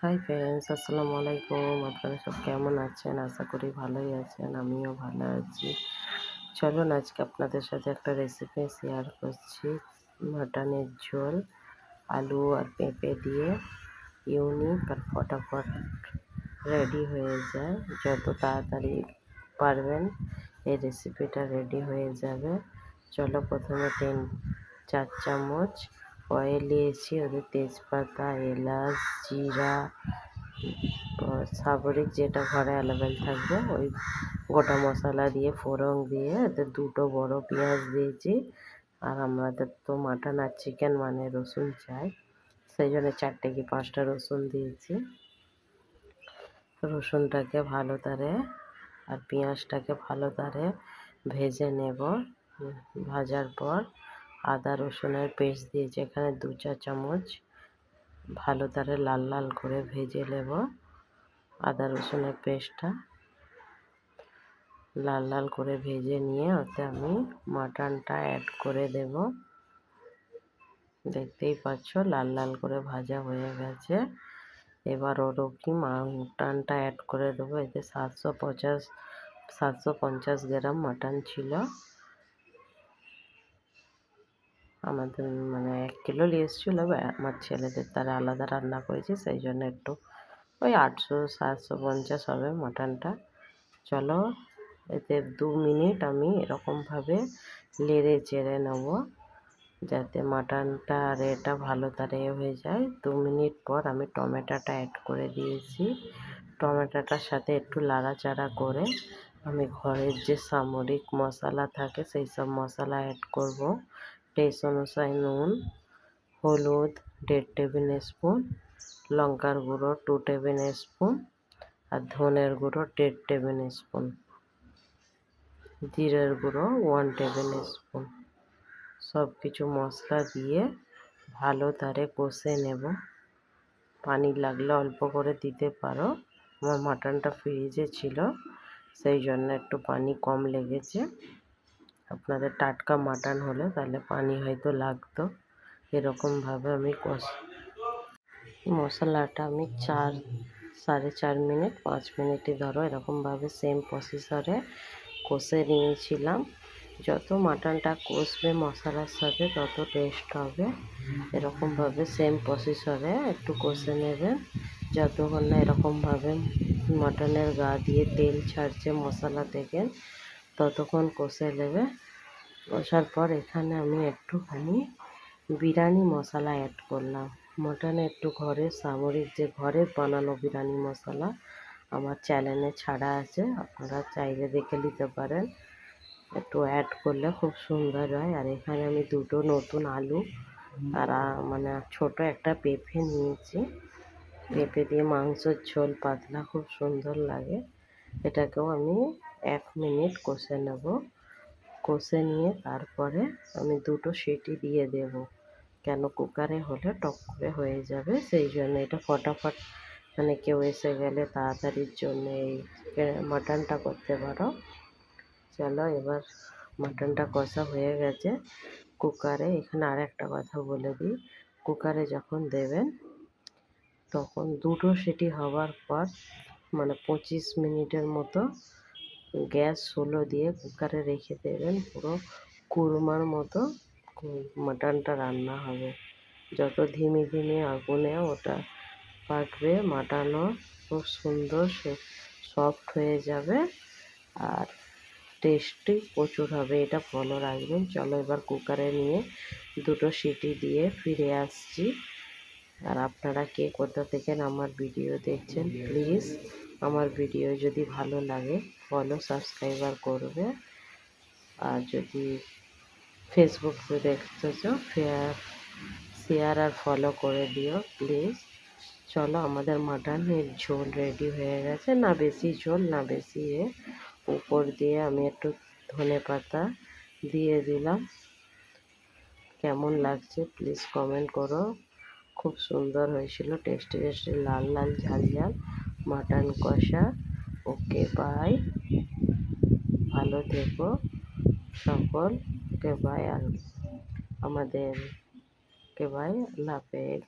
Hi friends, আসসালামু আলাইকুম। আপনারা সব কেমন আছেন? আশা করি ভালোই আছেন। আমিও ভালো আছি। চলুন আজকে আপনাদের সাথে একটা রেসিপি শেয়ার করছি। মাটনের ঝোল আলু আর পেঁপে দিয়ে ইউনিক আর ফটাফট রেডি হয়ে যায়। যত তাড়াতাড়ি পারবেন এই রেসিপিটা রেডি হয়ে যাবে। চলো প্রথমে 4 চামচ অয়েল নিয়েছি, ওদের তেজপাতা, এলাচ, জিরা, সাবরিক যেটা ঘরে অ্যাভেলেবেল থাকবে ওই গোটা মশলা দিয়ে ফোড়ন দিয়ে এতে 2টো বড় পেঁয়াজ দিয়েছি। আর আমাদের তো মাটন আর চিকেন মানে রসুন চাই, সেই জন্য 4টে কি 5টা রসুন দিয়েছি। রসুনটাকে ভালো করে আর পেঁয়াজটাকে ভালো করে ভেজে নেব। ভাজার পর আদা রসুনের পেস্ট দিয়েছি এখানে 2-4 চামচ। ভালো করে লাল লাল করে ভেজে নেব। আদা রসুনের পেস্টটা লাল লাল করে ভেজে নিয়ে ওতে আমি মাটনটা অ্যাড করে দেব। দেখতেই পাচ্ছ লাল লাল করে ভাজা হয়ে গেছে। এবার ওরও কি মাটনটা অ্যাড করে দেবো। এতে 750 গ্রাম মাটন ছিল। আমাদের মানে 1 কিলো নিয়ে এসেছিলো, আমার ছেলেদের তারা আলাদা রান্না করেছি, সেই জন্য একটু ওই 800-750 হবে মাটনটা। চলো এতে 2 মিনিট আমি এরকমভাবে নেড়ে চেড়ে নেব যাতে মাটনটা আর এটা ভালো তারে হয়ে যায়। 2 মিনিট পর আমি টমেটোটা অ্যাড করে দিয়েছি। টমেটোটার সাথে একটু নাড়াচাড়া করে আমি ঘরের যে সামরিক মশলা থাকে সেই সব মশলা অ্যাড করব। টেস্ট অনুযায়ী নুন, হলুদ 1.5 টেবিল স্পুন, লঙ্কার গুঁড়ো 2 টেবিল স্পুন আর ধনের গুঁড়ো 1.5 টেবিল স্পুন, জিরের গুঁড়ো 1 টেবিল স্পুন। সব কিছু মশলা দিয়ে ভালো তারে কষে নেব। পানি লাগলে অল্প করে দিতে পারো। আমার মাটনটা ফ্রিজে ছিল, সেই জন্য একটু পানি কম লেগেছে। আপনাদের টাটকা মাটন হলে তাহলে পানি হয়তো লাগতো। এরকমভাবে আমি মশলাটা আমি 4-4.5 মিনিট 5 মিনিটই ধরো এরকমভাবে সেম প্রসেসরে কষে নিয়েছিলাম। যত মাটনটা কষবে মশলার সাথে তত টেস্ট হবে। এরকমভাবে সেম প্রসেসরে একটু কষে নেবেন যতক্ষণ না এরকমভাবে মাটনের গা দিয়ে তেল ছাড়ছে মশলা থেকে, ততক্ষণ কষে নেবে। কষার পর এখানে আমি একটুখানি বিরিয়ানি মশলা অ্যাড করলাম। মাটনে একটু ঘরের সামরিক যে ঘরের বানানো বিরিয়ানি মশলা আমার চ্যানেলে ছাড়া আছে, আপনারা চাইলে দেখে নিতে পারেন। একটু অ্যাড করলে খুব সুন্দর হয়। আর এখানে আমি 2টো নতুন আলু আর মানে ছোট একটা পেঁপে নিয়েছি। পেঁপে দিয়ে মাংসের ঝোল পাতলা খুব সুন্দর লাগে। এটাকেও আমি 1 মিনিট কষে নেব। কষে নিয়ে তারপরে আমি 2টো সিটি দিয়ে দেব, কেন কুকারে হলে টক করে হয়ে যাবে, সেই জন্য এটা ফটাফট মানে কেউ এসে গেলে তাড়াতাড়ির জন্য এই মাটনটা করতে পারো। চলো এবার মাটনটা কষা হয়ে গেছে কুকারে। এখানে আর একটা কথা বলে দিই, কুকারে যখন দেবেন তখন 2টো সিটি হওয়ার পর মানে 25 মিনিটের মতো গ্যাস স্লো দিয়ে কুকারে রেখে দেবেন। পুরো কুরমার মতো মাটনটা রান্না হবে। যত ধিমে ধিমে আগুনে ওটা পাকবে মাটনও খুব সুন্দর সফট হয়ে যাবে আর টেস্টি প্রচুর হবে। এটা ফলো রাখবেন। চলো এবার কুকারে নিয়ে 2টো সিটি দিয়ে ফিরে আসছি। আর আপনারা কে কোথা থেকে আমার ভিডিও দেখছেন প্লিজ আমার ভিডিও যদি ভালো লাগে ফলো সাবস্ক্রাইবার করবে। আর যদি ফেসবুকে দেখতেছো শেয়ার আর ফলো করে দিও প্লিজ। চলো আমাদের মাটনের ঝোল রেডি হয়ে গেছে, না বেশি ঝোল না বেশি উপর দিয়ে আমি একটু ধনেপাতা দিয়ে দিলাম। কেমন লাগছে প্লিজ কমেন্ট করো। খুব সুন্দর হয়েছিল, টেস্টি টেস্টি লাল লাল ঝাল ঝাল মাটন কষা। ওকে বাই, ভালো থেকো সকল। ওকে বাই, আর আমাদেরকে বাই, আল্লাহ হাফেজ।